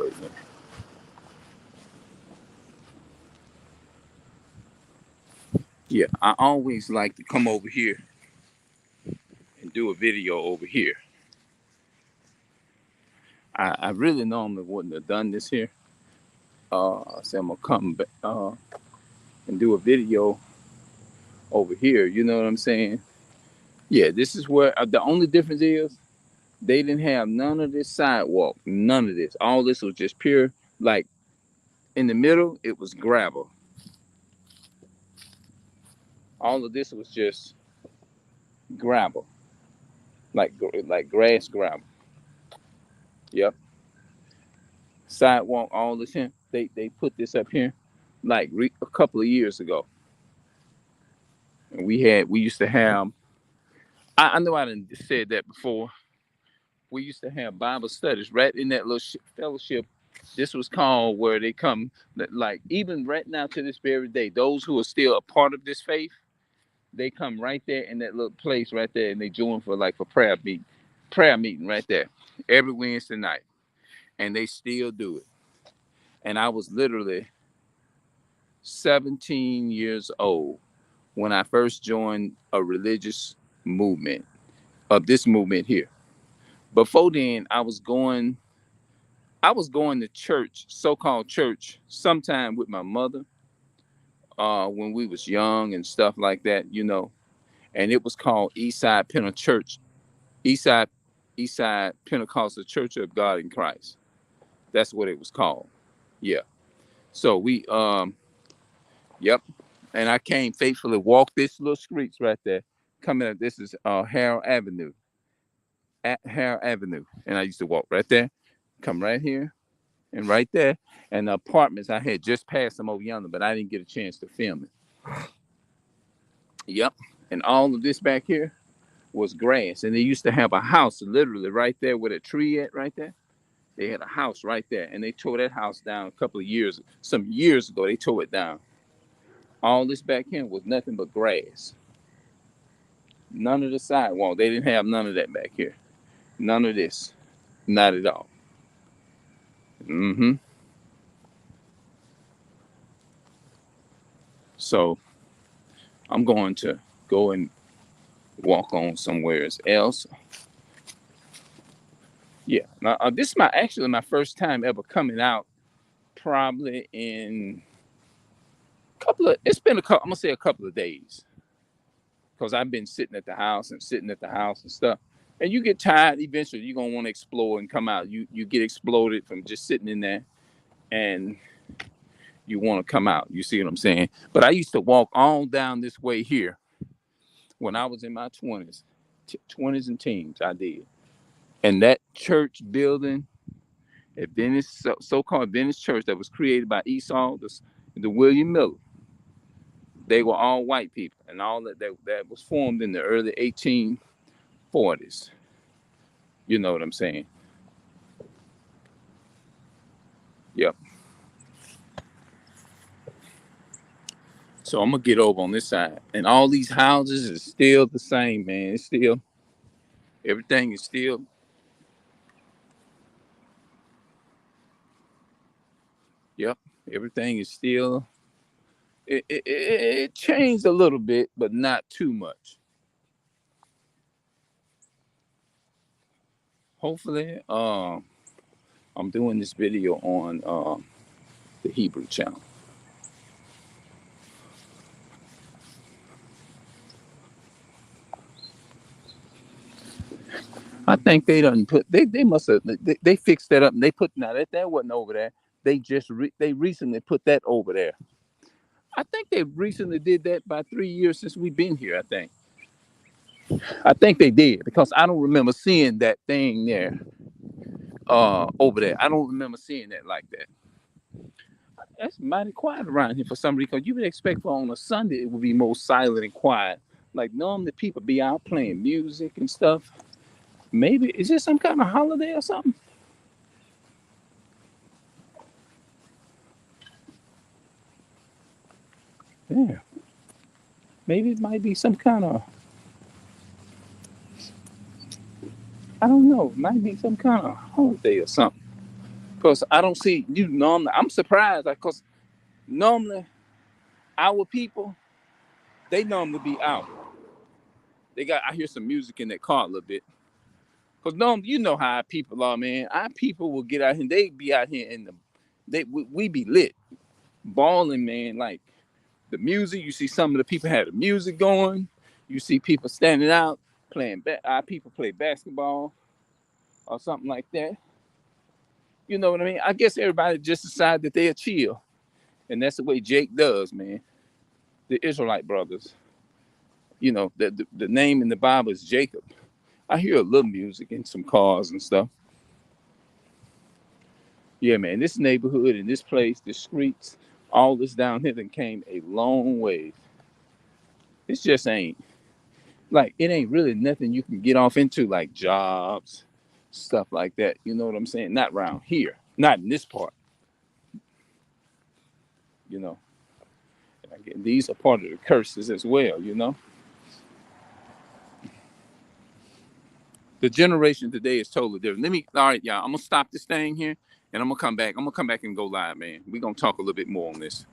Wait a minute. Yeah, I always like to come over here and do a video over here. I really normally wouldn't have done this here. So I'm gonna come back and do a video over here. You know what I'm saying? Yeah, this is where the only difference is they didn't have none of this sidewalk, none of this. All this was just pure, like in the middle, it was gravel. All of this was just gravel, like grass gravel. Yep. Sidewalk, all this here. They put this up here like a couple of years ago. And we used to have I know I didn't said that before. We used to have Bible studies right in that little fellowship. This was called where they come, like even right now to this very day, those who are still a part of this faith, they come right there in that little place right there, and they join for prayer meeting right there every Wednesday night, and they still do it. And I was literally 17 years old when I first joined a religious movement of this movement here. Before then, I was going to church, so-called church, sometime with my mother, when we was young and stuff like that, and it was called Eastside Pentecostal Church, Eastside Eastside Pentecostal Church of God in Christ. That's what it was called. Yeah. So yep. And I came faithfully, walked this little streets right there. Coming up, this is Harold Avenue. At Harold Avenue. And I used to walk right there, come right here, and right there. And the apartments, I had just passed them over yonder, but I didn't get a chance to film it. Yep. And all of this back here was grass. And they used to have a house literally right there with a tree at right there. They had a house right there. And they tore that house down a couple of years, some years ago, they tore it down. All this back here was nothing but grass. None of the sidewalk. They didn't have none of that back here. None of this. Not at all. Mm-hmm. So I'm going to go and walk on somewhere else. Yeah. Now, this is actually my first time ever coming out. Probably in it's been I'm gonna say a couple of days, because I've been sitting at the house and stuff. And you get tired. Eventually, you're gonna want to explore and come out. You get exploded from just sitting in there, and you want to come out. You see what I'm saying? But I used to walk all down this way here when I was in my 20s and teens. I did. And that church building, Adventist, so-called Adventist church that was created by Esau, the William Miller. They were all white people, and all that was formed in the early 1840s. You know what I'm saying? Yep. So I'm gonna get over on this side, and all these houses is still the same, man. It's still everything is still. Yep. Everything is still. It changed a little bit, but not too much. Hopefully, I'm doing this video on the Hebrew channel. I think they done put they must have they fixed that up, and they put now that wasn't over there. They just they recently put that over there. I think they recently did that by 3 years since we've been here. I think they did, because I don't remember seeing that thing there over there. I don't remember seeing that like that. That's mighty quiet around here for some reason. Because you would expect for on a Sunday it would be more silent and quiet. Like normally people be out playing music and stuff. Maybe is this some kind of holiday or something? Yeah. Maybe it might be some kind of, I don't know, it might be some kind of holiday or something. Because I don't see you normally. I'm surprised, like, because normally our people, they normally be out. They got, I hear some music in that car a little bit. Because normally, you know how our people are, man. Our people will get out here, they be out here in the, we be lit, balling, man. Like the music, you see some of the people have the music going. You see people standing out playing, our people play basketball or something like that. You know what I mean? I guess everybody just decided that they're chill. And that's the way Jake does, man. The Israelite brothers. You know, the name in the Bible is Jacob. I hear a little music in some cars and stuff. Yeah, man, this neighborhood and this place, the streets, all this down here then came a long way. This just ain't, like, it ain't really nothing you can get off into, like jobs, stuff like that. You know what I'm saying? Not around here, not in this part, you know. And again, these are part of the curses as well, you know. The generation today is totally different. All right, y'all, I'm gonna stop this thing here and I'm gonna come back. I'm gonna come back and go live, man. We're gonna talk a little bit more on this.